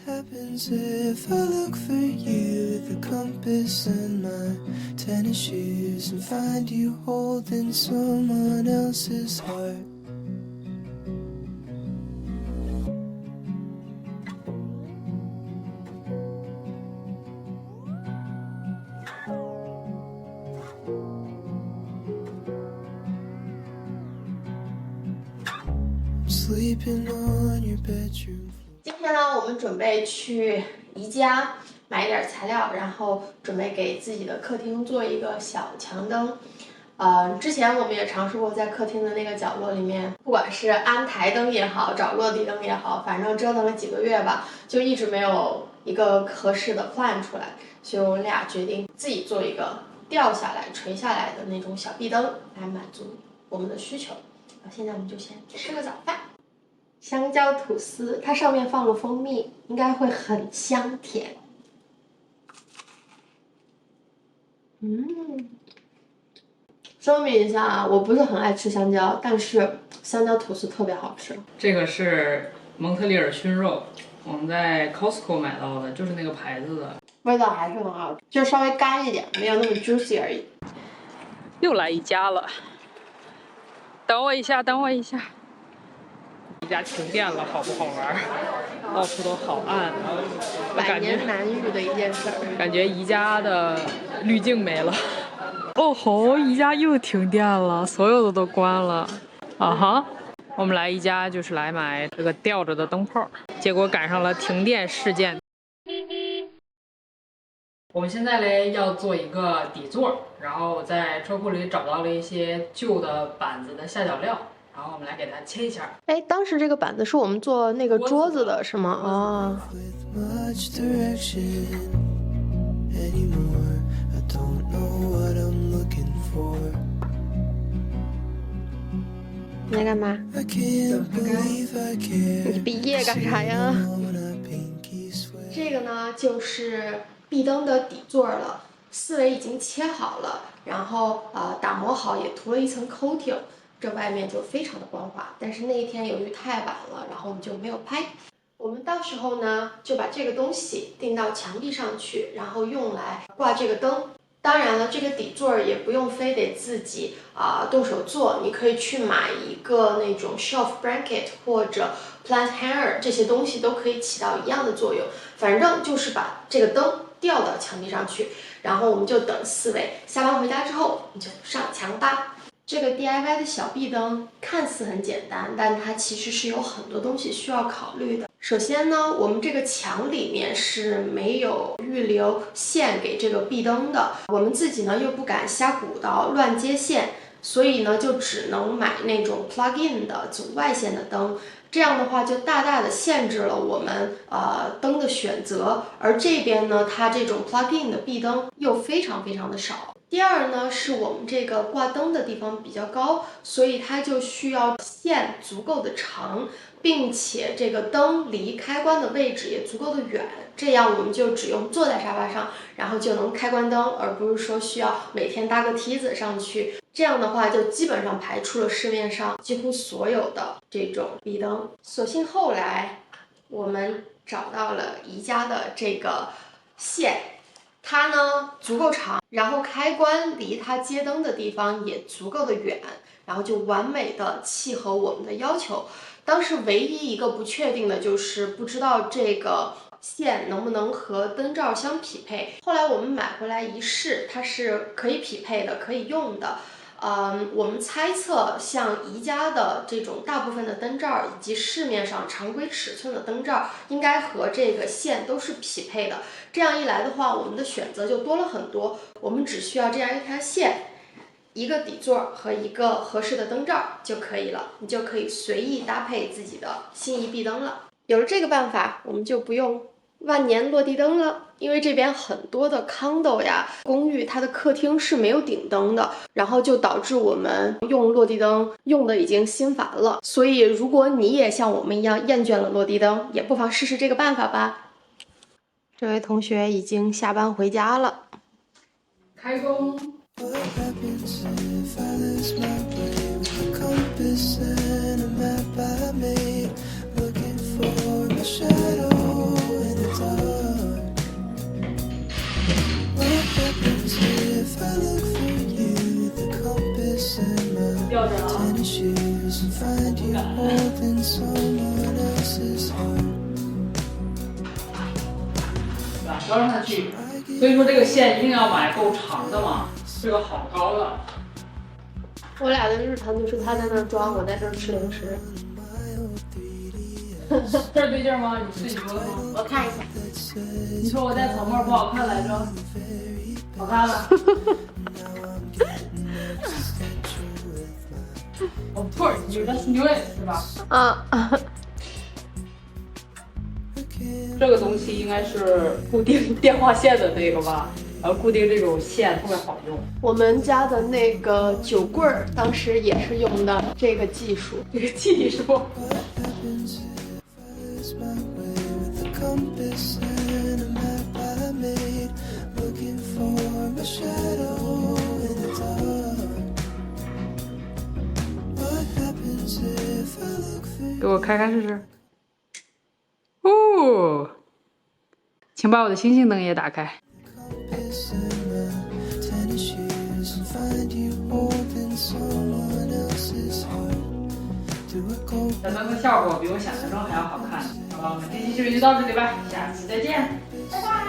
happens if I look for you, the compass and my tennis shoes, and find you holding someone else's heart? Sleeping on your bedroom. 今天呢，我们准备去宜家买一点材料，然后准备给自己的客厅做一个小墙灯。之前我们也尝试过在客厅的那个角落里面，不管是安台灯也好，找落地灯也好，反正折腾了几个月吧，就一直没有一个合适的 plan 出来，所以我们俩决定自己做一个掉下来、垂下来的那种小壁灯，来满足我们的需求。现在我们就先吃个早饭。香蕉吐司，它上面放了蜂蜜，应该会很香甜。声明一下啊，我不是很爱吃香蕉，但是香蕉吐司特别好吃。这个是蒙特利尔熏肉，我们在 Costco 买到的，就是那个牌子的，味道还是很好，就稍微干一点，没有那么 juicy 而已。又来宜家了，等我一下，等我一下。宜家停电了，好不好玩？到处都好暗，百年难遇的一件事儿。感觉宜家的滤镜没了。哦吼，宜家又停电了，所有的都关了。啊哈，我们来宜家就是来买这个吊着的灯泡，结果赶上了停电事件。我们现在嘞要做一个底座，然后我在车库里找到了一些旧的板子的下脚料，然后我们来给它切一下。哎，当时这个板子是我们做那个桌子的是吗？哦。Much direction anymore. I don't know what I'm looking for. 你在干嘛？ I can't believe I care. 你毕业干啥呀？ When I pinky swear. 这个呢就是壁灯的底座了，四维已经切好了，然后打磨好，也涂了一层 coating， 这外面就非常的光滑。但是那一天由于太晚了，然后我们就没有拍。我们到时候呢就把这个东西钉到墙壁上去，然后用来挂这个灯。当然了，这个底座也不用非得自己动手做，你可以去买一个那种 shelf bracket 或者 plant hanger， 这些东西都可以起到一样的作用。反正就是把这个灯吊到墙壁上去，然后我们就等四位下班回家之后，你就上墙吧。这个 DIY 的小壁灯看似很简单，但它其实是有很多东西需要考虑的。首先呢，我们这个墙里面是没有预留线给这个壁灯的，我们自己呢又不敢瞎鼓捣乱接线，所以呢就只能买那种 plug in 的走外线的灯。这样的话就大大的限制了我们灯的选择，而这边呢，它这种 plug in 的壁灯又非常非常的少。第二呢，是我们这个挂灯的地方比较高，所以它就需要线足够的长，并且这个灯离开关的位置也足够的远，这样我们就只用坐在沙发上，然后就能开关灯，而不是说需要每天搭个梯子上去。这样的话就基本上排除了市面上几乎所有的这种壁灯。所幸后来我们找到了宜家的这个线，它呢足够长，然后开关离它接灯的地方也足够的远，然后就完美的契合我们的要求。当时唯一一个不确定的就是不知道这个线能不能和灯罩相匹配。后来我们买回来一试，它是可以匹配的，可以用的。我们猜测像宜家的这种大部分的灯罩以及市面上常规尺寸的灯罩应该和这个线都是匹配的，这样一来的话我们的选择就多了很多，我们只需要这样一条线，一个底座和一个合适的灯罩就可以了，你就可以随意搭配自己的心仪壁灯了。有了这个办法，我们就不用万年落地灯了，因为这边很多的 condo 呀公寓，它的客厅是没有顶灯的，然后就导致我们用落地灯用的已经心烦了。所以如果你也像我们一样厌倦了落地灯，也不妨试试这个办法吧。这位同学已经下班回家了，开工。 What happens if I lose my way with the compass and a map I made, looking for my shadow in shoes and find you holding someone else's heart. 不要让它去。所以说这个线一定要买够长的嘛，这个好高的。我俩的日常就是他在那儿装，我在这儿吃零食。这儿对劲吗？你自己说的吗？我看一下。你说我戴草帽不好看来着？好看了。Of course, you just knew it， 是吧？啊。这个东西应该是固定电话线的那个吧，然后固定这种线特别好用。我们家的那个酒柜儿当时也是用的这个技术，这个技术。Compass and a map I made, looking for my shadow in the dark. What happens if I look for 给我开开试试。哦，请把我的星星灯也打开。 compass in my tennis shoes and find you holding someone else's heart? Do I go 咱们的效果比我想象中还要好看。好了，我们这期视频就到这里吧，下期再见，拜拜。